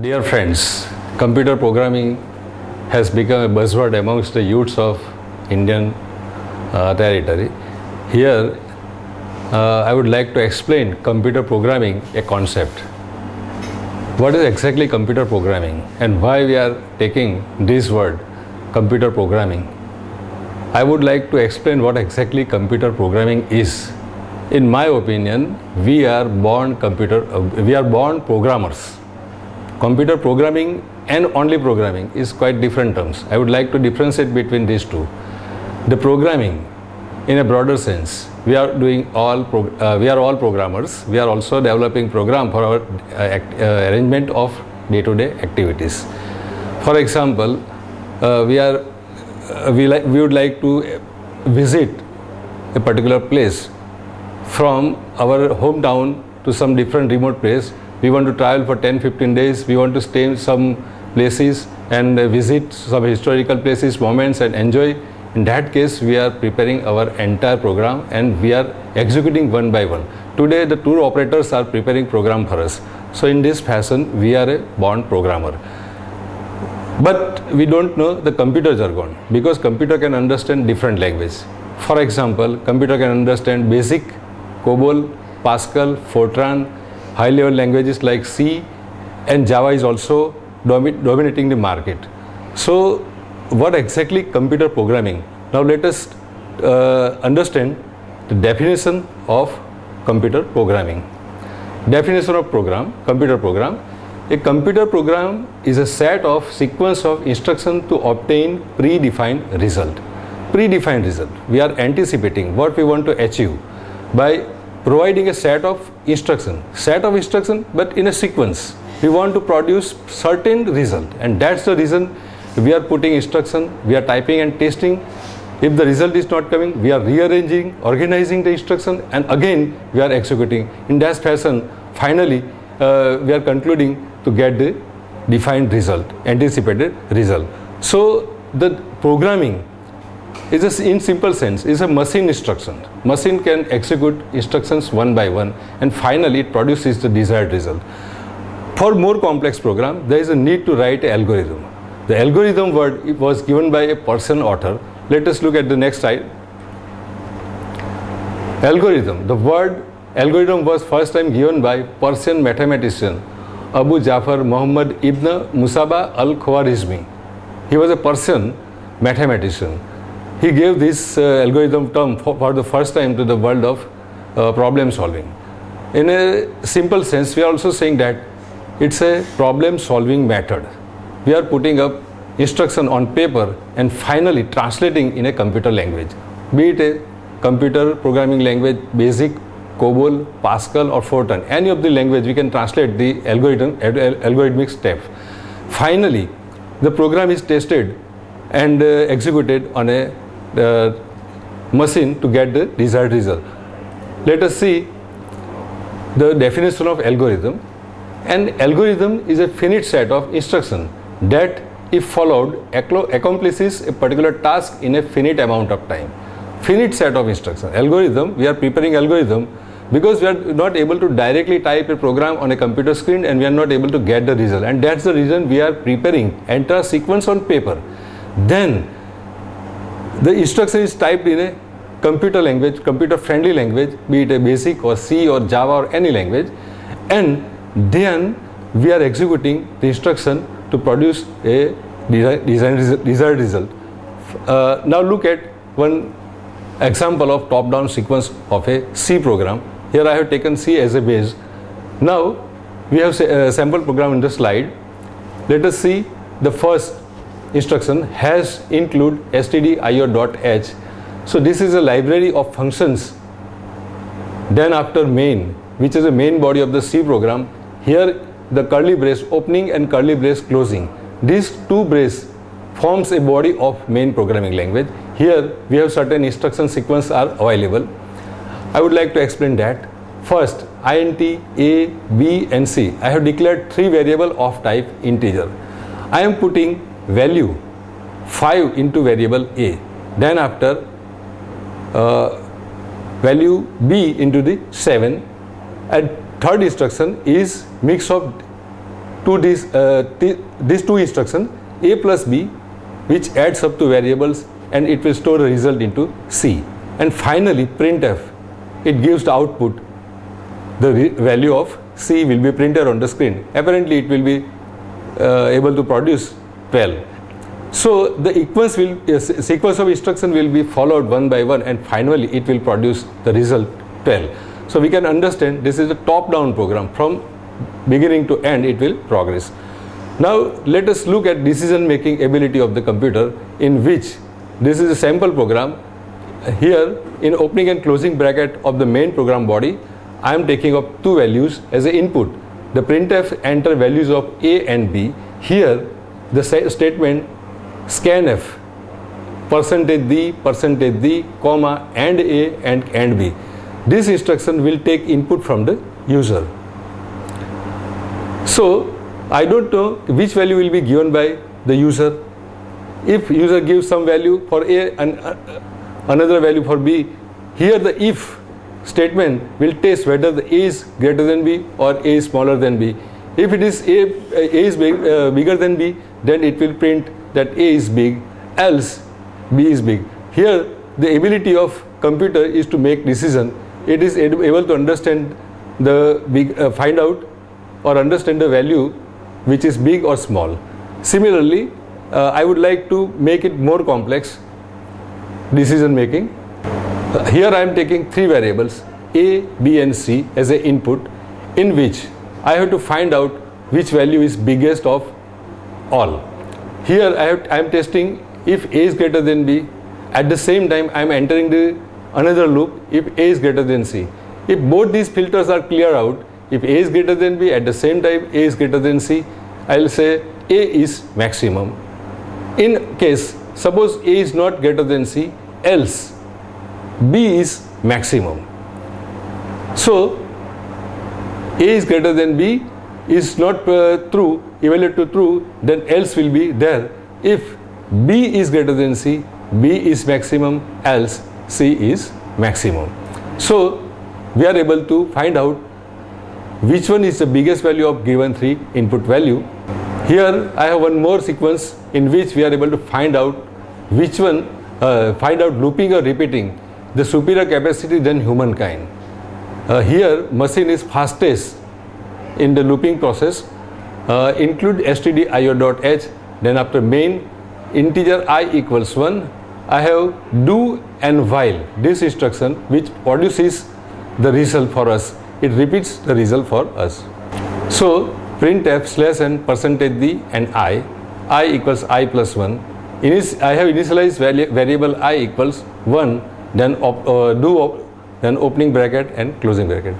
Dear friends, computer programming has become a buzzword amongst the youths of Indian territory. Here, I would like to explain computer programming, a concept. What is exactly computer programming and why we are taking this word, computer programming? I would like to explain what exactly computer programming is. In my opinion, we are born programmers. Computer programming and only programming is quite different terms. I would like to differentiate between these two. The programming, in a broader sense, we are all programmers. We are also developing program for our arrangement of day-to-day activities. For example, we would like to visit a particular place from our hometown to some different remote place. We want to travel for 10-15 days. We want to stay in some places and visit some historical places, moments, and enjoy. In that case, we are preparing our entire program and we are executing one by one. Today, the tour operators are preparing program for us. So in this fashion, we are a born programmer. But we don't know the computer jargon because computer can understand different language. For example, computer can understand basic, COBOL, Pascal, Fortran, high-level languages like C, and Java is also dominating the market. So what exactly computer programming? Now let us understand the definition of computer programming. Definition of computer program. A computer program is a set of sequence of instructions to obtain predefined result. Predefined result. We are anticipating what we want to achieve by providing a set of instruction, but in a sequence. We want to produce certain result, and that's the reason we are putting instruction, we are typing and testing. If the result is not coming, we are rearranging, organizing the instruction, and again we are executing. In that fashion, finally we are concluding to get the defined result, anticipated result. So the programming is, in simple sense, is a machine instruction. Machine can execute instructions one by one and finally it produces the desired result. For more complex program, there is a need to write an algorithm. The algorithm word was given by a Persian author. Let us look at the next slide. Algorithm. The word algorithm was first time given by Persian mathematician Abu Jafar Muhammad ibn Musaba al-Khwarizmi. He was a Persian mathematician. He gave this algorithm term for the first time to the world of problem solving. In a simple sense, we are also saying that it's a problem solving method. We are putting up instruction on paper and finally translating in a computer language. Be it a computer programming language, basic, COBOL, Pascal or Fortran, any of the language we can translate the algorithmic step. Finally, the program is tested and executed on a machine to get the desired result. Let us see the definition of algorithm. An algorithm is a finite set of instructions that, if followed, accomplishes a particular task in a finite amount of time. Finite set of instructions. Algorithm, we are preparing algorithm because we are not able to directly type a program on a computer screen and we are not able to get the result. And that's the reason we are preparing entire sequence on paper. Then the instruction is typed in a computer language, computer friendly language, be it a basic or C or Java or any language, and then we are executing the instruction to produce a desired result. Now look at one example of top-down sequence of a C program. Here I have taken C as a base. Now we have a sample program in the slide. Let us see the first instruction has include stdio.h. So this is a library of functions. Then after main, which is the main body of the C program, here the curly brace opening and curly brace closing. These two braces forms a body of main programming language. Here we have certain instruction sequence are available. I would like to explain that. First, int, a, b and c. I have declared three variables of type integer. I am putting value 5 into variable a. Then after value b into the 7, and third instruction is mix of to these two instructions a plus b, which adds up to variables, and it will store the result into C. And finally printf, it gives the output. The value of C will be printed on the screen. Apparently it will be able to produce 12. So the sequence of instruction will be followed one by one, and finally it will produce the result 12. So we can understand this is a top-down program. From beginning to end it will progress. Now let us look at decision-making ability of the computer, in which this is a sample program. Here in opening and closing bracket of the main program body, I am taking up two values as an input. The printf enter values of a and b. Here the statement scanf %d, comma, and a and b. This instruction will take input from the user. So I don't know which value will be given by the user. If user gives some value for a and another value for b, here the if statement will test whether the a is greater than b or a is smaller than b. If it is a is bigger than b, then it will print that a is big, else b is big. Here the ability of computer is to make decision. It is able to understand the big, find out or understand the value which is big or small. Similarly, I would like to make it more complex decision making. Here I am taking three variables a, b and c as an input, in which I have to find out which value is biggest of all. Here I am testing if a is greater than b. At the same time I am entering the another loop if a is greater than c. If both these filters are clear out, if a is greater than b, at the same time a is greater than c, I will say a is maximum. In case suppose a is not greater than c, else b is maximum. So a is greater than b is not true, evaluate to true, then else will be there. If b is greater than c, b is maximum, else c is maximum. So we are able to find out which one is the biggest value of given three input value. Here I have one more sequence in which we are able to find out which one, find out looping or repeating the superior capacity than humankind. Here machine is fastest in the looping process. Include stdio.h, then after main integer I equals 1, I have do and while, this instruction which produces the result for us. It repeats the result for us. So printf /n %d and I equals I plus 1. I have initialized variable I equals 1, then then opening bracket and closing bracket.